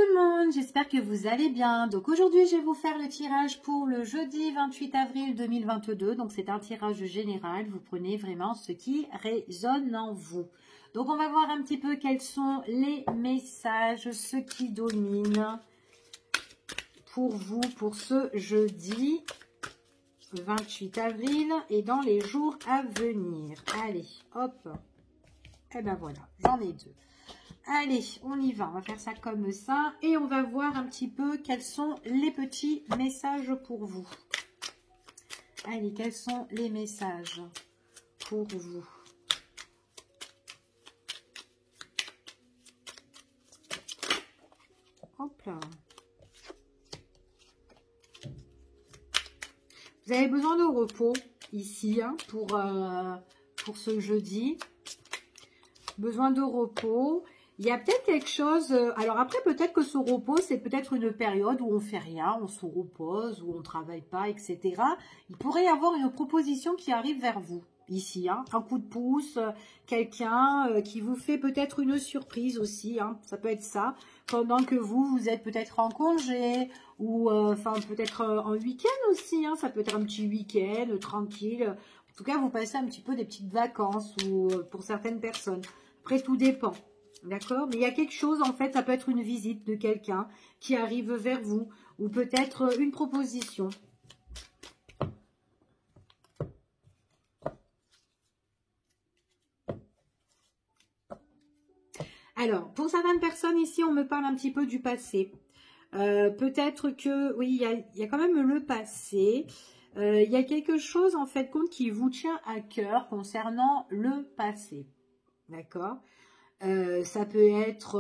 le monde, j'espère que vous allez bien. Donc aujourd'hui, je vais vous faire le tirage pour le jeudi 28 avril 2022. Donc c'est un tirage général, vous prenez vraiment ce qui résonne en vous. Donc on va voir un petit peu quels sont les messages, ce qui domine pour vous pour ce jeudi 28 avril et dans les jours à venir. Allez, hop. Et ben voilà, j'en ai deux. Allez, on y va, on va faire ça comme ça et on va voir un petit peu quels sont les petits messages pour vous. Allez, quels sont les messages pour vous? Hop là. Vous avez besoin de repos ici hein, pour ce jeudi. Besoin de repos. Il y a peut-être quelque chose, alors après peut-être que ce repos, c'est peut-être une période où on fait rien, on se repose, où on ne travaille pas, etc. Il pourrait y avoir une proposition qui arrive vers vous, ici, hein, un coup de pouce, quelqu'un qui vous fait peut-être une surprise aussi, hein, ça peut être ça, pendant que vous êtes peut-être en congé, ou enfin peut-être en week-end aussi, hein, ça peut être un petit week-end tranquille, en tout cas vous passez un petit peu des petites vacances, ou pour certaines personnes, après tout dépend. D'accord? Mais il y a quelque chose, en fait, ça peut être une visite de quelqu'un qui arrive vers vous ou peut-être une proposition. Alors, pour certaines personnes ici, on me parle un petit peu du passé. Peut-être que, oui, il y a quand même le passé. Il y a quelque chose, en fait, qui vous tient à cœur concernant le passé. D'accord? Ça peut être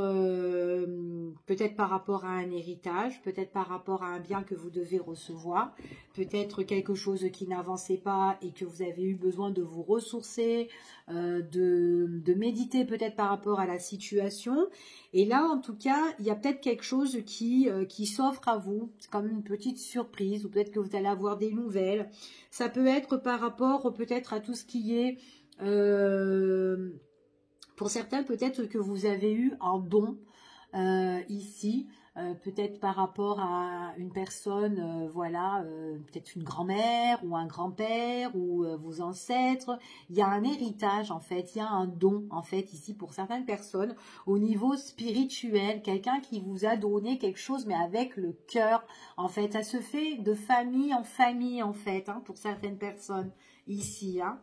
peut-être par rapport à un héritage, peut-être par rapport à un bien que vous devez recevoir, peut-être quelque chose qui n'avançait pas et que vous avez eu besoin de vous ressourcer, de méditer peut-être par rapport à la situation. Et là, en tout cas, il y a peut-être quelque chose qui s'offre à vous, c'est comme une petite surprise, ou peut-être que vous allez avoir des nouvelles. Ça peut être par rapport peut-être à tout ce qui est... pour certains, peut-être que vous avez eu un don ici, peut-être par rapport à une personne, voilà, peut-être une grand-mère ou un grand-père ou vos ancêtres. Il y a un héritage en fait, il y a un don en fait ici pour certaines personnes au niveau spirituel, quelqu'un qui vous a donné quelque chose mais avec le cœur en fait. Ça se fait de famille en famille en fait hein, pour certaines personnes ici. Hein.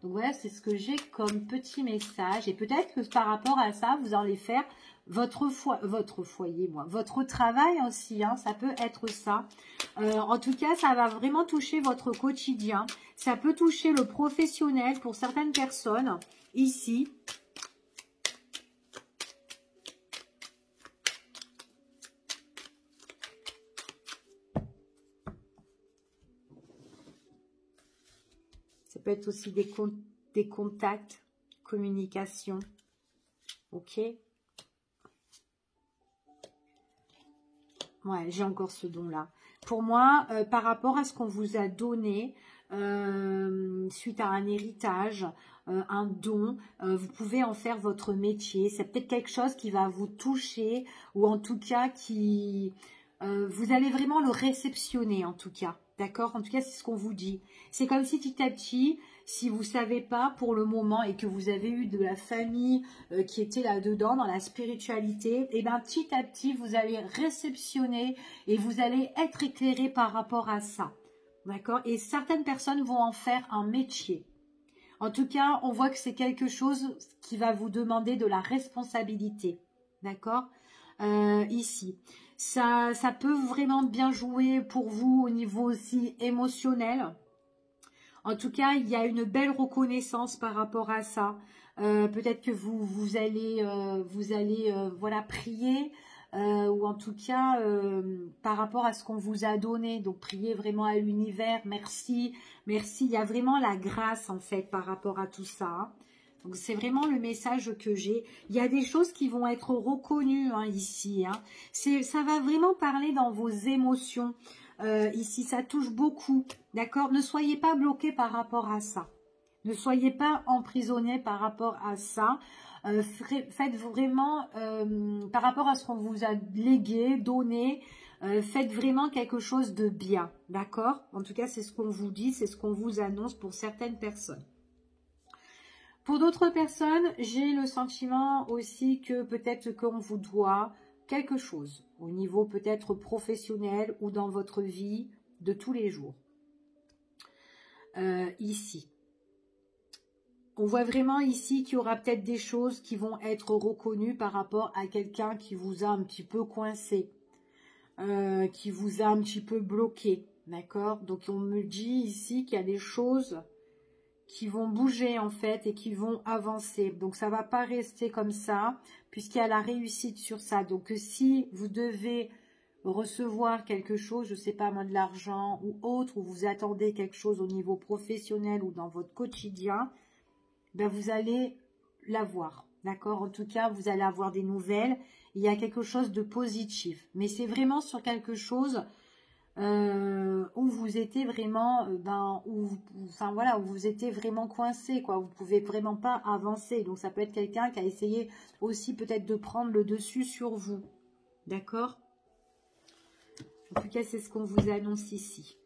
Donc voilà, c'est ce que j'ai comme petit message. Et peut-être que par rapport à ça, vous allez faire votre foyer, votre travail aussi. Hein, ça peut être ça. En tout cas, ça va vraiment toucher votre quotidien. Ça peut toucher le professionnel pour certaines personnes ici. Ça peut être aussi des contacts, communication. Ok. Ouais, j'ai encore ce don-là. Pour moi, par rapport à ce qu'on vous a donné, suite à un héritage, un don, vous pouvez en faire votre métier. C'est peut-être quelque chose qui va vous toucher, ou en tout cas qui... vous allez vraiment le réceptionner, en tout cas. D'accord? En tout cas, c'est ce qu'on vous dit. C'est comme si petit à petit, si vous ne savez pas pour le moment et que vous avez eu de la famille qui était là-dedans, dans la spiritualité, et bien petit à petit, vous allez réceptionner et vous allez être éclairé par rapport à ça. D'accord? Et certaines personnes vont en faire un métier. En tout cas, on voit que c'est quelque chose qui va vous demander de la responsabilité. D'accord? Ici. Ça peut vraiment bien jouer pour vous au niveau aussi émotionnel. En tout cas, il y a une belle reconnaissance par rapport à ça. Peut-être que vous allez voilà, prier, ou en tout cas, par rapport à ce qu'on vous a donné. Donc, priez vraiment à l'univers. Merci, merci. Il y a vraiment la grâce, en fait, par rapport à tout ça. Hein. Donc, c'est vraiment le message que j'ai. Il y a des choses qui vont être reconnues hein, ici. Hein. Ça va vraiment parler dans vos émotions. Ici, ça touche beaucoup. D'accord? Ne soyez pas bloqués par rapport à ça. Ne soyez pas emprisonnés par rapport à ça. Faites vraiment, par rapport à ce qu'on vous a légué, donné, faites vraiment quelque chose de bien, d'accord? En tout cas, c'est ce qu'on vous dit, c'est ce qu'on vous annonce pour certaines personnes. Pour d'autres personnes, j'ai le sentiment aussi que peut-être qu'on vous doit quelque chose, au niveau peut-être professionnel ou dans votre vie de tous les jours. Ici. On voit vraiment ici qu'il y aura peut-être des choses qui vont être reconnues par rapport à quelqu'un qui vous a un petit peu coincé, qui vous a un petit peu bloqué, d'accord? Donc on me dit ici qu'il y a des choses qui vont bouger en fait et qui vont avancer. Donc ça ne va pas rester comme ça, puisqu'il y a la réussite sur ça. Donc si vous devez recevoir quelque chose, je ne sais pas moi, de l'argent ou autre, ou vous attendez quelque chose au niveau professionnel ou dans votre quotidien, ben vous allez l'avoir, d'accord? En tout cas, vous allez avoir des nouvelles. Il y a quelque chose de positif. Mais c'est vraiment sur quelque chose où vous étiez vraiment, enfin voilà, où vous étiez vraiment coincé, quoi. Vous pouvez vraiment pas avancer. Donc ça peut être quelqu'un qui a essayé aussi peut-être de prendre le dessus sur vous, d'accord? En tout cas, c'est ce qu'on vous annonce ici.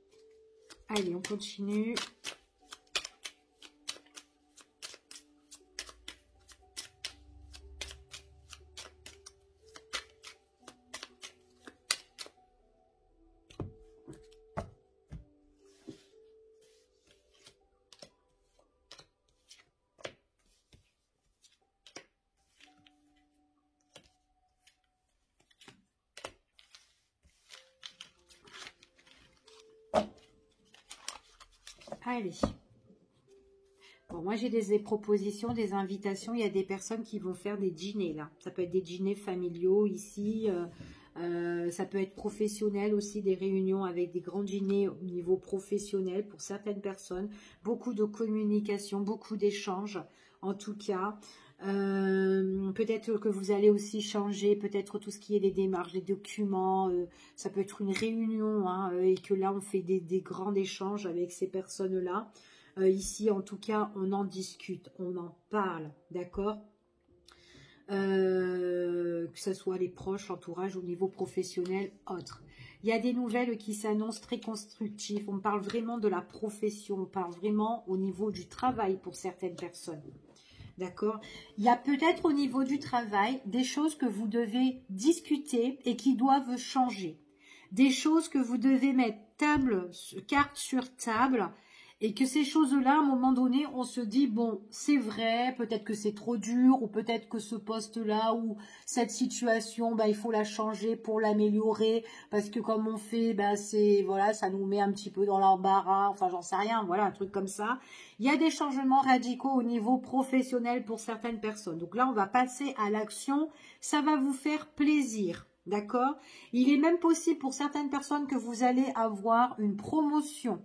Allez, on continue. Allez. Bon, moi, j'ai des propositions, des invitations. Il y a des personnes qui vont faire des dîners, là. Ça peut être des dîners familiaux, ici. Ça peut être professionnel aussi, des réunions avec des grands dîners au niveau professionnel pour certaines personnes. Beaucoup de communication, beaucoup d'échanges, en tout cas. Peut-être que vous allez aussi changer, peut-être tout ce qui est les démarches, les documents. Ça peut être une réunion, hein, et que là, on fait des grands échanges avec ces personnes-là. Ici, en tout cas, on en discute, on en parle, d'accord? Que ce soit les proches, l'entourage, au niveau professionnel, autre. Il y a des nouvelles qui s'annoncent très constructives. On parle vraiment de la profession, on parle vraiment au niveau du travail pour certaines personnes. D'accord? Il y a peut-être au niveau du travail des choses que vous devez discuter et qui doivent changer. Des choses que vous devez mettre carte sur table. Et que ces choses-là, à un moment donné, on se dit, bon, c'est vrai, peut-être que c'est trop dur, ou peut-être que ce poste-là, ou cette situation, bah, il faut la changer pour l'améliorer, parce que comme on fait, bah, c'est, voilà, ça nous met un petit peu dans l'embarras, enfin, j'en sais rien, voilà, un truc comme ça. Il y a des changements radicaux au niveau professionnel pour certaines personnes. Donc là, on va passer à l'action, ça va vous faire plaisir. D'accord? Il est même possible pour certaines personnes que vous allez avoir une promotion.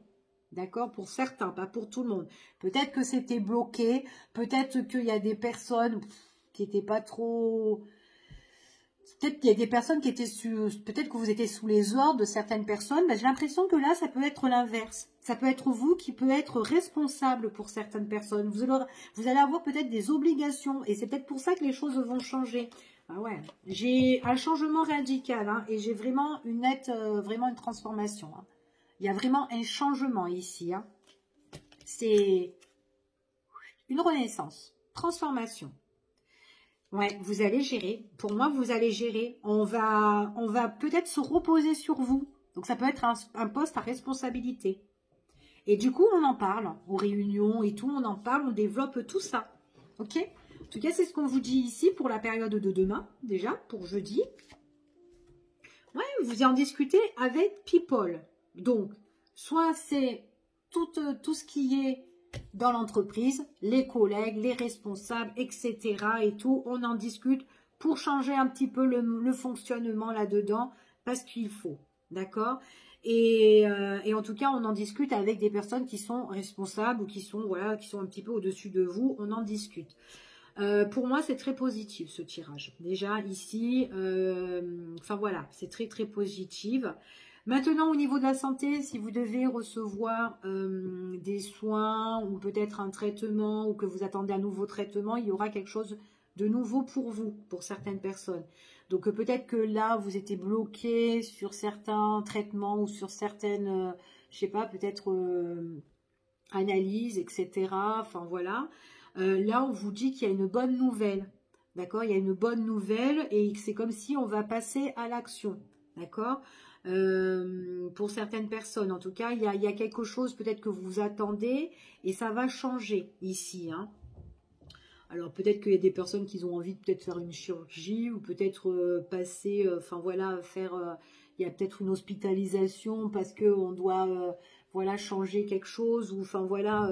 D'accord? Pour certains, pas pour tout le monde. Peut-être que c'était bloqué. Peut-être qu'il y a des personnes qui n'étaient pas trop... Peut-être qu'il y a des personnes qui étaient peut-être que vous étiez sous les ordres de certaines personnes. Ben, j'ai l'impression que là, ça peut être l'inverse. Ça peut être vous qui peut être responsable pour certaines personnes. Vous allez avoir peut-être des obligations. Et c'est peut-être pour ça que les choses vont changer. Ah ouais. J'ai un changement radical. Hein, et j'ai vraiment vraiment une transformation. Hein. Il y a vraiment un changement ici. Hein. C'est une renaissance, transformation. Ouais, vous allez gérer. Pour moi, vous allez gérer. On va peut-être se reposer sur vous. Donc, ça peut être un poste à responsabilité. Et du coup, on en parle aux réunions et tout. On en parle, on développe tout ça. Ok? En tout cas, c'est ce qu'on vous dit ici pour la période de demain, déjà, pour jeudi. Ouais, vous en discutez avec people. Donc, soit c'est tout ce qui est dans l'entreprise, les collègues, les responsables, etc. et tout, on en discute pour changer un petit peu le fonctionnement là-dedans, parce qu'il faut, d'accord? Et en tout cas, on en discute avec des personnes qui sont responsables ou qui sont, voilà, qui sont un petit peu au-dessus de vous, on en discute. Pour moi, c'est très positif ce tirage. Déjà ici, enfin voilà, c'est très très positif. Maintenant, au niveau de la santé, si vous devez recevoir des soins ou peut-être un traitement ou que vous attendez un nouveau traitement, il y aura quelque chose de nouveau pour vous, pour certaines personnes. Donc peut-être que là, vous étiez bloqué sur certains traitements ou sur certaines, je sais pas, peut-être analyses, etc. Enfin voilà. Là, on vous dit qu'il y a une bonne nouvelle. D'accord? Il y a une bonne nouvelle et c'est comme si on va passer à l'action. D'accord? Pour certaines personnes, en tout cas, il y a quelque chose peut-être que vous attendez et ça va changer ici. Hein. Alors peut-être qu'il y a des personnes qui ont envie de peut-être faire une chirurgie ou peut-être passer, enfin voilà, faire, il y a peut-être une hospitalisation parce qu'on doit, voilà, changer quelque chose ou enfin voilà,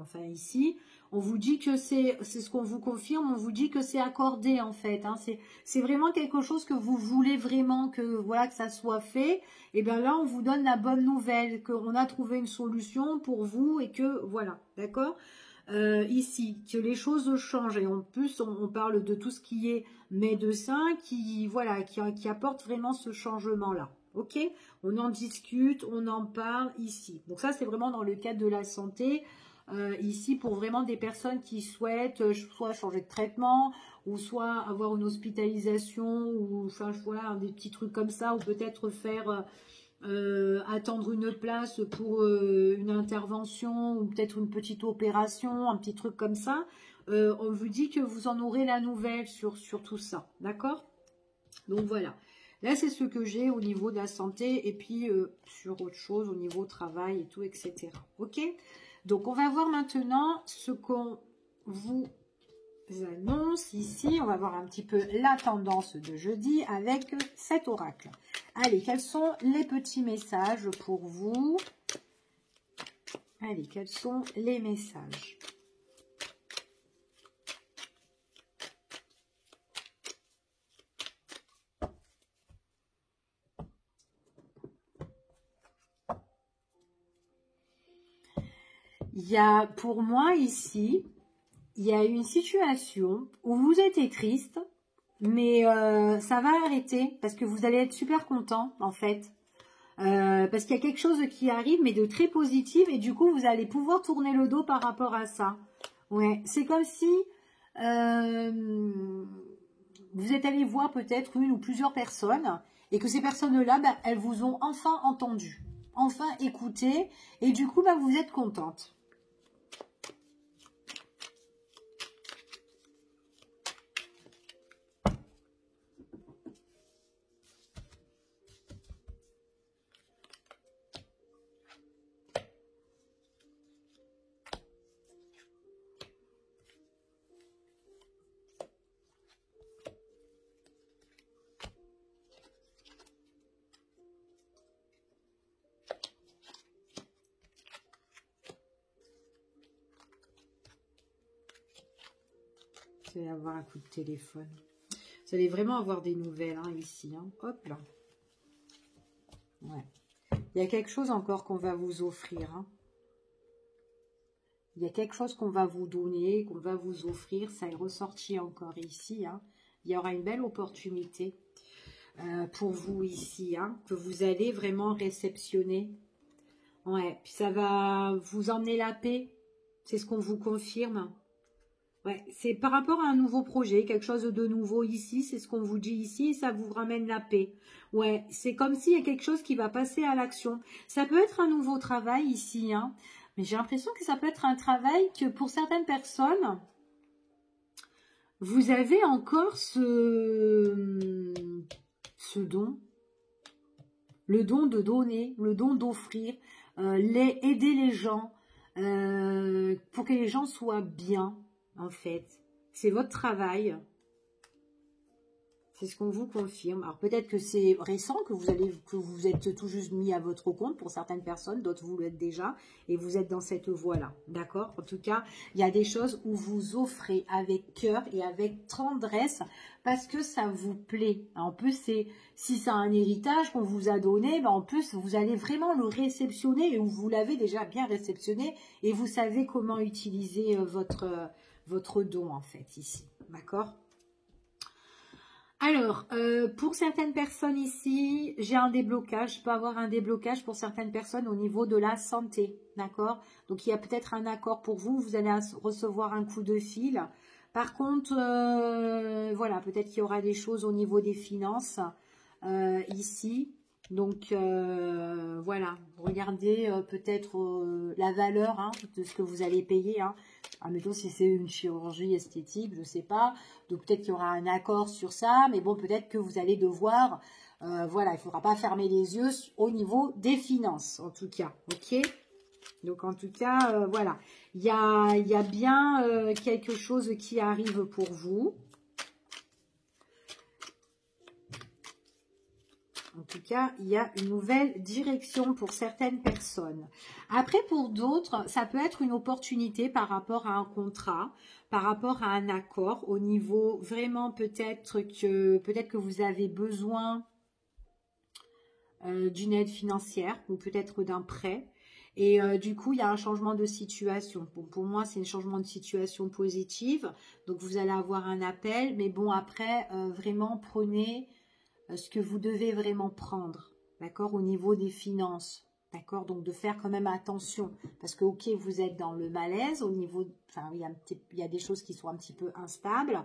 enfin ici, on vous dit que c'est ce qu'on vous confirme, on vous dit que c'est accordé en fait. Hein, c'est vraiment quelque chose que vous voulez vraiment que voilà que ça soit fait. Et bien là, on vous donne la bonne nouvelle qu'on a trouvé une solution pour vous et que voilà, d'accord. Ici, que les choses changent et en plus on parle de tout ce qui est médecin qui voilà qui apporte vraiment ce changement là. Ok, on en discute, on en parle ici. Donc ça c'est vraiment dans le cadre de la santé. Ici pour vraiment des personnes qui souhaitent soit changer de traitement ou soit avoir une hospitalisation ou enfin voilà des petits trucs comme ça ou peut-être faire attendre une place pour une intervention ou peut-être une petite opération, un petit truc comme ça, on vous dit que vous en aurez la nouvelle sur tout ça, d'accord? Donc voilà, là c'est ce que j'ai au niveau de la santé et puis sur autre chose au niveau travail et tout, etc. Ok? Donc on va voir maintenant ce qu'on vous annonce ici. On va voir un petit peu la tendance de jeudi avec cet oracle. Allez, quels sont les petits messages pour vous? Allez, quels sont les messages? Il y a pour moi ici, il y a une situation où vous êtes triste, mais ça va arrêter parce que vous allez être super content en fait. Parce qu'il y a quelque chose qui arrive, mais de très positif, et du coup, vous allez pouvoir tourner le dos par rapport à ça. Ouais, c'est comme si vous êtes allé voir peut-être une ou plusieurs personnes, et que ces personnes-là, bah, elles vous ont enfin entendu, enfin écouté, et du coup, bah, vous êtes contente. Vous allez avoir un coup de téléphone. Vous allez vraiment avoir des nouvelles hein, ici. Hein. Hop là. Ouais. Il y a quelque chose encore qu'on va vous offrir. Hein. Il y a quelque chose qu'on va vous donner, qu'on va vous offrir. Ça est ressorti encore ici. Hein. Il y aura une belle opportunité pour vous ici. Hein, que vous allez vraiment réceptionner. Ouais. Puis ça va vous emmener la paix. C'est ce qu'on vous confirme. Ouais, c'est par rapport à un nouveau projet, quelque chose de nouveau ici, c'est ce qu'on vous dit ici, et ça vous ramène la paix. Ouais, c'est comme s'il y a quelque chose qui va passer à l'action. Ça peut être un nouveau travail ici, hein, mais j'ai l'impression que ça peut être un travail que pour certaines personnes, vous avez encore ce don, le don de donner, le don d'offrir, aider les gens, pour que les gens soient bien. En fait, c'est votre travail. C'est ce qu'on vous confirme. Alors peut-être que c'est récent, que vous êtes tout juste mis à votre compte pour certaines personnes, d'autres vous l'êtes déjà, et vous êtes dans cette voie-là. D'accord? En tout cas, il y a des choses où vous offrez avec cœur et avec tendresse parce que ça vous plaît. En plus, si c'est un héritage qu'on vous a donné, ben en plus, vous allez vraiment le réceptionner et vous l'avez déjà bien réceptionné et vous savez comment utiliser votre don en fait ici. D'accord? Alors, pour certaines personnes ici, j'ai un déblocage. Je peux avoir un déblocage pour certaines personnes au niveau de la santé. D'accord? Donc, il y a peut-être un accord pour vous. Vous allez recevoir un coup de fil. Par contre, voilà, peut-être qu'il y aura des choses au niveau des finances ici. Donc, voilà, regardez peut-être la valeur hein, de ce que vous allez payer. Hein. Admettons si c'est une chirurgie esthétique, je ne sais pas. Donc, peut-être qu'il y aura un accord sur ça. Mais bon, peut-être que vous allez devoir... voilà, il ne faudra pas fermer les yeux au niveau des finances, en tout cas. Ok ? Donc, en tout cas, voilà. Il y a bien quelque chose qui arrive pour vous. En tout cas, il y a une nouvelle direction pour certaines personnes. Après, pour d'autres, ça peut être une opportunité par rapport à un contrat, par rapport à un accord, au niveau vraiment peut-être que vous avez besoin d'une aide financière ou peut-être d'un prêt. Et du coup, il y a un changement de situation. Bon, pour moi, c'est un changement de situation positive. Donc, vous allez avoir un appel. Mais bon, après, vraiment, prenez ce que vous devez vraiment prendre, d'accord, au niveau des finances, d'accord, donc de faire quand même attention, parce que, ok, vous êtes dans le malaise, au niveau, enfin, il y a des choses qui sont un petit peu instables,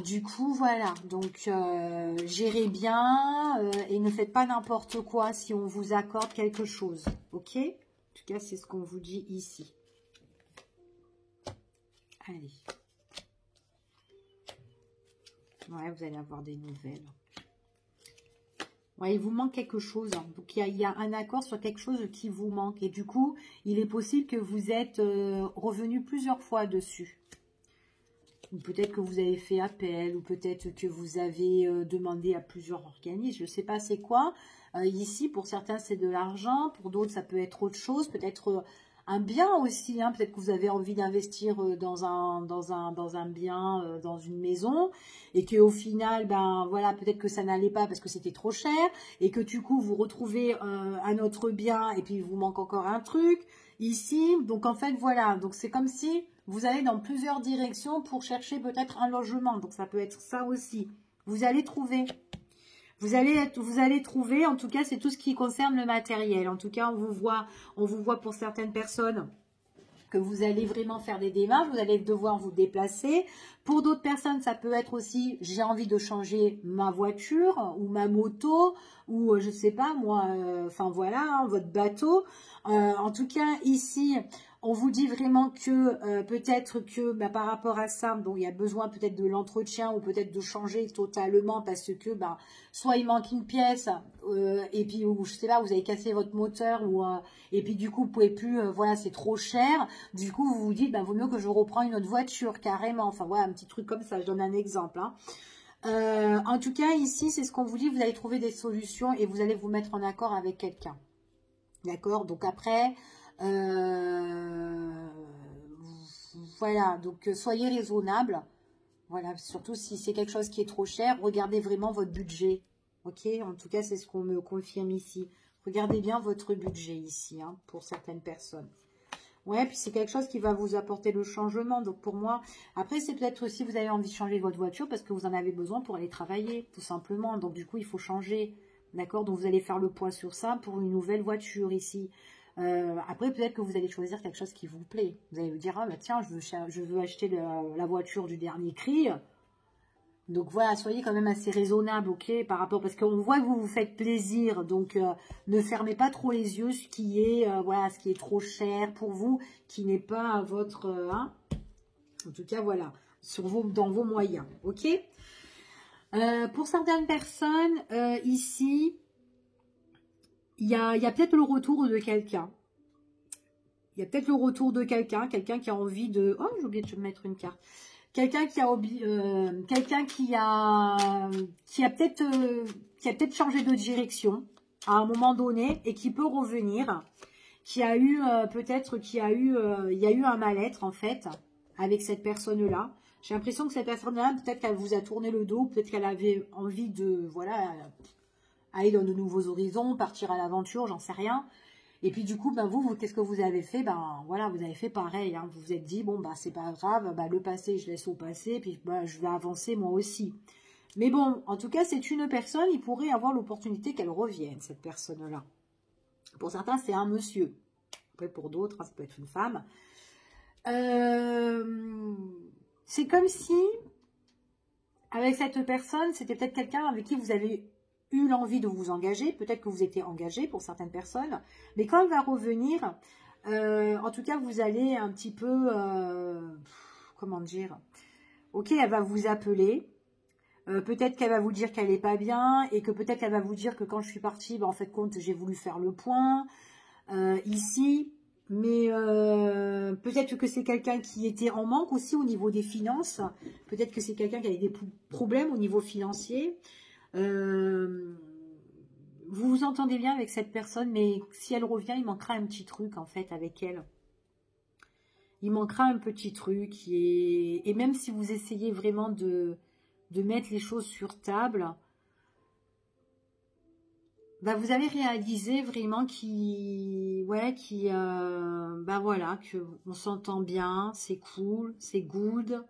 du coup, voilà, donc, gérez bien, et ne faites pas n'importe quoi si on vous accorde quelque chose, ok, en tout cas, c'est ce qu'on vous dit ici. Allez. Ouais, vous allez avoir des nouvelles. Ouais, il vous manque quelque chose. Hein. Donc, il y a un accord sur quelque chose qui vous manque. Et du coup, il est possible que vous êtes revenu plusieurs fois dessus. Ou peut-être que vous avez fait appel. Ou peut-être que vous avez demandé à plusieurs organismes. Je ne sais pas c'est quoi. Ici, pour certains, c'est de l'argent. Pour d'autres, ça peut être autre chose. Peut-être... un bien aussi, hein. Peut-être que vous avez envie d'investir dans un bien, dans une maison, et qu'au final, ben voilà, peut-être que ça n'allait pas parce que c'était trop cher, et que du coup, vous retrouvez un autre bien, et puis il vous manque encore un truc ici. Donc en fait, voilà, donc c'est comme si vous allez dans plusieurs directions pour chercher peut-être un logement. Donc ça peut être ça aussi. Vous allez trouver. Vous allez trouver, en tout cas, c'est tout ce qui concerne le matériel. En tout cas, on vous voit pour certaines personnes que vous allez vraiment faire des démarches, vous allez devoir vous déplacer. Pour d'autres personnes, ça peut être aussi, j'ai envie de changer ma voiture ou ma moto ou je sais pas moi, enfin voilà, hein, votre bateau. En tout cas, ici, on vous dit vraiment que peut-être que bah, par rapport à ça, donc il y a besoin peut-être de l'entretien ou peut-être de changer totalement parce que bah, soit il manque une pièce et puis ou je sais pas, vous avez cassé votre moteur ou et puis du coup vous pouvez plus, voilà, c'est trop cher. Du coup vous vous dites, bah, vaut mieux que je reprends une autre voiture carrément. Enfin voilà, un petit truc comme ça. Je donne un exemple. Hein. En tout cas ici, c'est ce qu'on vous dit. Vous allez trouver des solutions et vous allez vous mettre en accord avec quelqu'un. D'accord. Donc après. Voilà, donc soyez raisonnable. Voilà, surtout si c'est quelque chose qui est trop cher, regardez vraiment votre budget. Ok, en tout cas, c'est ce qu'on me confirme ici. Regardez bien votre budget ici, hein, pour certaines personnes. Ouais, puis c'est quelque chose qui va vous apporter le changement. Donc pour moi, après c'est peut-être aussi vous avez envie de changer votre voiture parce que vous en avez besoin pour aller travailler, tout simplement. Donc du coup, il faut changer. D'accord? Donc vous allez faire le point sur ça pour une nouvelle voiture ici. Après, peut-être que vous allez choisir quelque chose qui vous plaît. Vous allez vous dire, ah bah tiens, je veux acheter la voiture du dernier cri. Donc voilà, soyez quand même assez raisonnable, ok, par rapport, parce qu'on voit que vous vous faites plaisir, donc ne fermez pas trop les yeux, ce qui est, voilà, ce qui est trop cher pour vous, qui n'est pas à votre, hein, en tout cas, voilà, dans vos moyens, ok. Pour certaines personnes, ici, il y a peut-être le retour de quelqu'un. Il y a peut-être le retour de quelqu'un qui a envie de... Oh, j'ai oublié de mettre une carte. Quelqu'un qui a peut-être changé de direction à un moment donné et qui peut revenir, qui a eu il y a eu un mal-être en fait avec cette personne-là. J'ai l'impression que cette personne-là, peut-être qu'elle vous a tourné le dos, peut-être qu'elle avait envie de, voilà, aller dans de nouveaux horizons, partir à l'aventure, j'en sais rien. Et puis du coup, ben vous qu'est-ce que vous avez fait? Ben voilà, vous avez fait pareil. Vous vous êtes dit, bon, ben c'est pas grave, ben, le passé, je laisse au passé, puis ben, je vais avancer moi aussi. Mais bon, en tout cas, c'est une personne, il pourrait avoir l'opportunité qu'elle revienne, cette personne-là. Pour certains, c'est un monsieur. Après, pour d'autres, ça peut être une femme. C'est comme si, avec cette personne, c'était peut-être quelqu'un avec qui vous avez eu l'envie de vous engager. Peut-être que vous étiez engagé pour certaines personnes. Mais quand elle va revenir, en tout cas, vous allez un petit peu... comment dire? Ok, elle va vous appeler. Peut-être qu'elle va vous dire qu'elle n'est pas bien. Et que peut-être qu'elle va vous dire que quand je suis partie, ben, en fait, compte, j'ai voulu faire le point. Ici... Mais peut-être que c'est quelqu'un qui était en manque aussi au niveau des finances. Peut-être que c'est quelqu'un qui avait des problèmes au niveau financier. Vous vous entendez bien avec cette personne, mais si elle revient, il manquera un petit truc en fait avec elle. Il manquera un petit truc. Et même si vous essayez vraiment de mettre les choses sur table... Bah, vous avez réalisé vraiment voilà, qu'on s'entend bien, c'est cool, c'est good,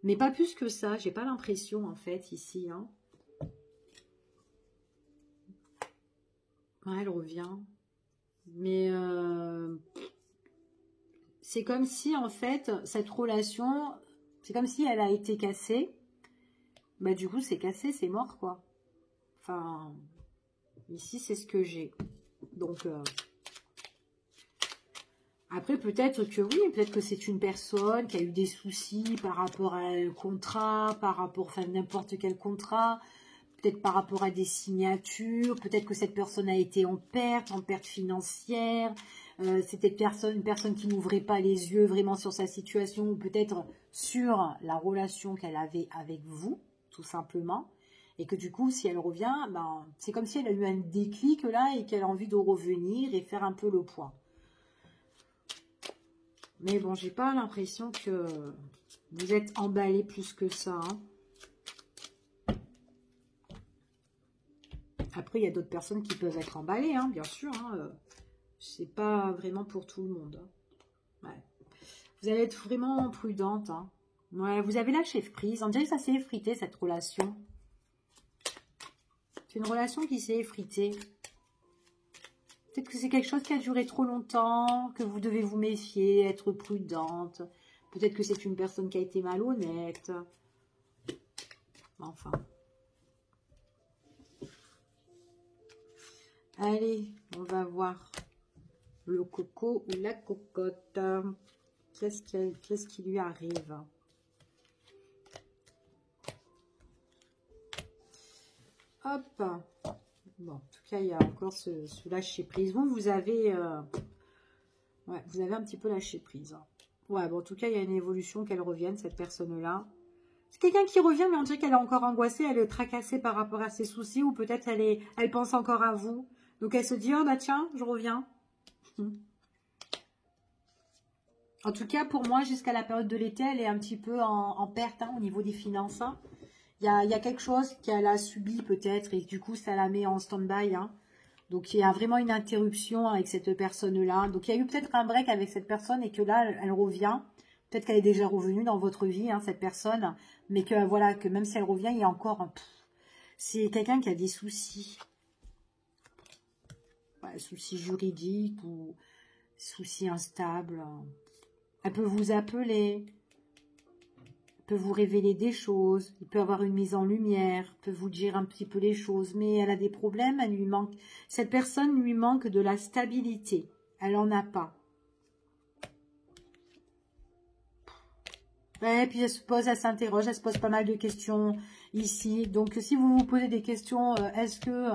mais pas plus que ça. J'ai pas l'impression en fait ici. Hein. Ouais, elle revient, mais c'est comme si en fait cette relation, c'est comme si elle a été cassée. Bah du coup c'est cassé, c'est mort quoi. Enfin. Ici, c'est ce que j'ai. Donc, après, peut-être que oui, peut-être que c'est une personne qui a eu des soucis par rapport à un contrat, par rapport, enfin, n'importe quel contrat, peut-être par rapport à des signatures, peut-être que cette personne a été en perte financière, c'était une personne qui n'ouvrait pas les yeux vraiment sur sa situation, ou peut-être sur la relation qu'elle avait avec vous, tout simplement. Et que du coup, si elle revient, ben, c'est comme si elle a eu un déclic là et qu'elle a envie de revenir et faire un peu le point. Mais bon, j'ai pas l'impression que vous êtes emballé plus que ça. Hein. Après, il y a d'autres personnes qui peuvent être emballées, hein, bien sûr. Hein. C'est pas vraiment pour tout le monde. Hein. Ouais. Vous allez être vraiment prudente. Hein. Ouais, vous avez lâché prise. On dirait que ça s'est effrité, cette relation. C'est une relation qui s'est effritée. Peut-être que c'est quelque chose qui a duré trop longtemps, que vous devez vous méfier, être prudente. Peut-être que c'est une personne qui a été malhonnête. Enfin. Allez, on va voir le coco ou la cocotte. Qu'est-ce qui lui arrive ? Hop. Bon, en tout cas, il y a encore ce lâcher prise. Vous avez... ouais, vous avez un petit peu lâché prise. Ouais, bon, en tout cas, il y a une évolution, qu'elle revienne, cette personne-là. C'est quelqu'un qui revient, mais on dirait qu'elle est encore angoissée, elle est tracassée par rapport à ses soucis, ou peut-être elle pense encore à vous. Donc, elle se dit, oh, bah tiens, je reviens. En tout cas, pour moi, jusqu'à la période de l'été, elle est un petit peu en perte hein, au niveau des finances. Hein. Il y a quelque chose qu'elle a subi peut-être et du coup, ça la met en stand-by. Hein. Donc, il y a vraiment une interruption avec cette personne-là. Donc, il y a eu peut-être un break avec cette personne et que là, elle revient. Peut-être qu'elle est déjà revenue dans votre vie, hein, cette personne. Mais que voilà, que même si elle revient, il y a encore... c'est quelqu'un qui a des soucis. Ouais, soucis juridiques ou soucis instables. Elle peut vous appeler. Peut vous révéler des choses, il peut avoir une mise en lumière, peut vous dire un petit peu les choses, mais elle a des problèmes, elle lui manque. Cette personne lui manque de la stabilité, elle n'en a pas. Ouais, puis elle s'interroge, elle se pose pas mal de questions ici. Donc si vous vous posez des questions, est-ce que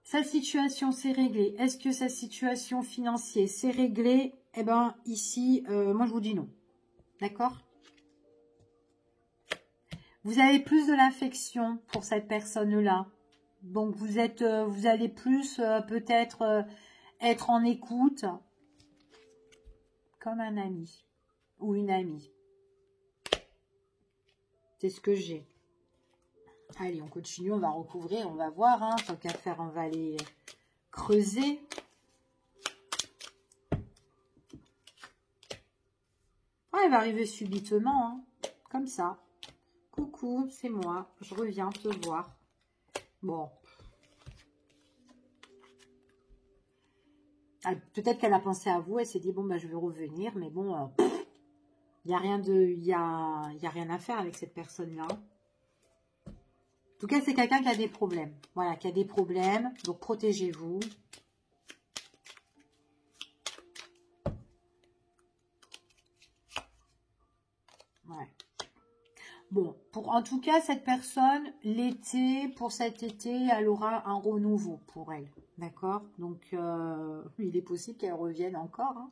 sa situation s'est réglée? Est-ce que sa situation financière s'est réglée? Eh bien ici, moi je vous dis non. D'accord ? Vous avez plus de l'affection pour cette personne-là. Donc, vous allez plus peut-être être en écoute comme un ami ou une amie. C'est ce que j'ai. Allez, on continue, on va recouvrir, on va voir. Hein, tant qu'à faire, on va aller creuser. Ouais, elle va arriver subitement, hein, comme ça. Coucou, c'est moi. Je reviens te voir. Bon. Ah, peut-être qu'elle a pensé à vous. Elle s'est dit, bon, bah, je vais revenir. Mais bon, il n'y a rien y a rien à faire avec cette personne-là. En tout cas, c'est quelqu'un qui a des problèmes. Voilà, qui a des problèmes. Donc, protégez-vous. Ouais. Bon, en tout cas, cette personne, pour cet été, elle aura un renouveau pour elle. D'accord? Donc, il est possible qu'elle revienne encore. Hein.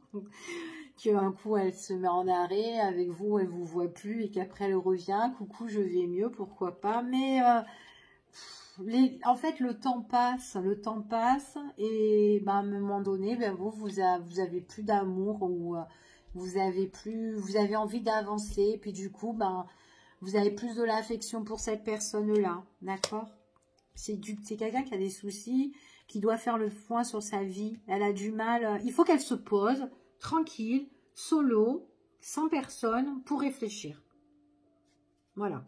Qu'un coup, elle se met en arrêt avec vous, elle vous voit plus et qu'après, elle revient. Coucou, je vais mieux, pourquoi pas. Mais, en fait, le temps passe et ben, à un moment donné, ben, vous avez plus d'amour ou vous avez envie d'avancer. Puis du coup, ben, vous avez plus de l'affection pour cette personne-là, d'accord? C'est quelqu'un qui a des soucis, qui doit faire le point sur sa vie. Elle a du mal. Il faut qu'elle se pose, tranquille, solo, sans personne, pour réfléchir. Voilà.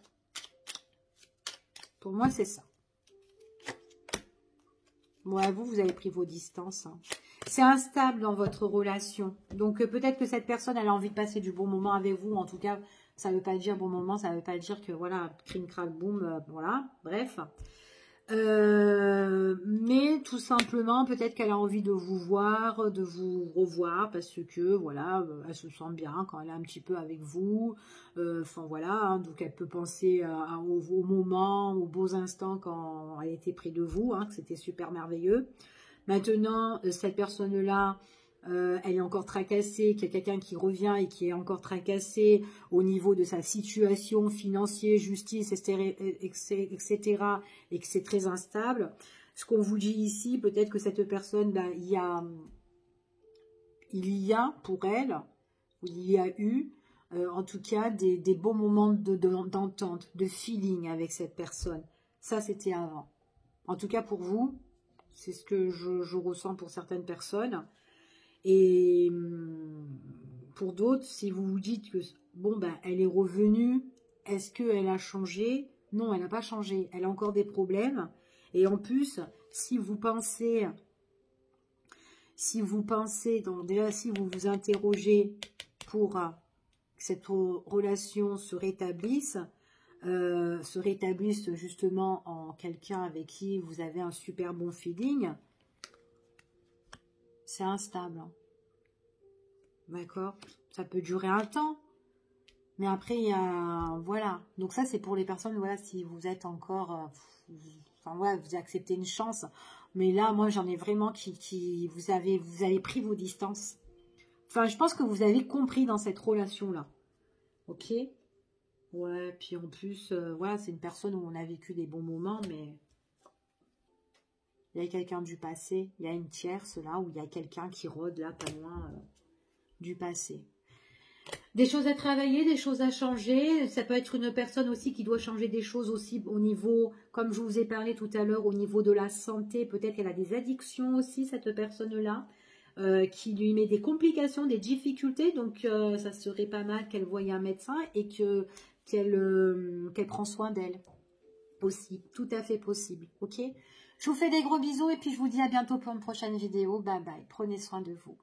Pour moi, c'est ça. Bon, vous avez pris vos distances. Hein. C'est instable dans votre relation. Donc, peut-être que cette personne, elle a envie de passer du bon moment avec vous. En tout cas, ça ne veut pas dire bon moment, ça ne veut pas dire que, voilà, crime, crack, boum, voilà, bref. Mais tout simplement, peut-être qu'elle a envie de vous voir, de vous revoir, parce que, voilà, elle se sent bien quand elle est un petit peu avec vous. Enfin, voilà, hein, donc elle peut penser aux moments, aux beaux instants quand elle était près de vous, hein, que c'était super merveilleux. Maintenant, cette personne-là, elle est encore tracassée, qu'il y a quelqu'un qui revient et qui est encore tracassé au niveau de sa situation financière, justice, etc., et que c'est très instable. Ce qu'on vous dit ici, peut-être que cette personne, ben, il y a pour elle, il y a eu, en tout cas, des beaux moments d'entente, de feeling avec cette personne. Ça, c'était avant. En tout cas, pour vous, c'est ce que je ressens pour certaines personnes. Et pour d'autres, si vous vous dites que, bon, ben, elle est revenue, est-ce qu'elle a changé? Non, elle n'a pas changé. Elle a encore des problèmes. Et en plus, si vous pensez, donc déjà, si vous vous interrogez pour que cette relation se rétablisse justement en quelqu'un avec qui vous avez un super bon feeling, c'est instable. D'accord? Ça peut durer un temps. Mais après, il y a... Voilà. Donc ça, c'est pour les personnes, voilà, si vous êtes encore... enfin, voilà, vous acceptez une chance. Mais là, moi, j'en ai vraiment vous avez pris vos distances. Enfin, je pense que vous avez compris dans cette relation-là. Ok? Ouais, puis en plus, voilà, c'est une personne où on a vécu des bons moments, mais... Il y a quelqu'un du passé, il y a une tierce là, où il y a quelqu'un qui rôde là, pas loin du passé. Des choses à travailler, des choses à changer. Ça peut être une personne aussi qui doit changer des choses aussi au niveau, comme je vous ai parlé tout à l'heure, au niveau de la santé. Peut-être qu'elle a des addictions aussi, cette personne-là, qui lui met des complications, des difficultés. Donc, ça serait pas mal qu'elle voie un médecin et qu'elle prend soin d'elle. Possible, tout à fait possible. Ok? Je vous fais des gros bisous et puis je vous dis à bientôt pour une prochaine vidéo. Bye bye. Prenez soin de vous.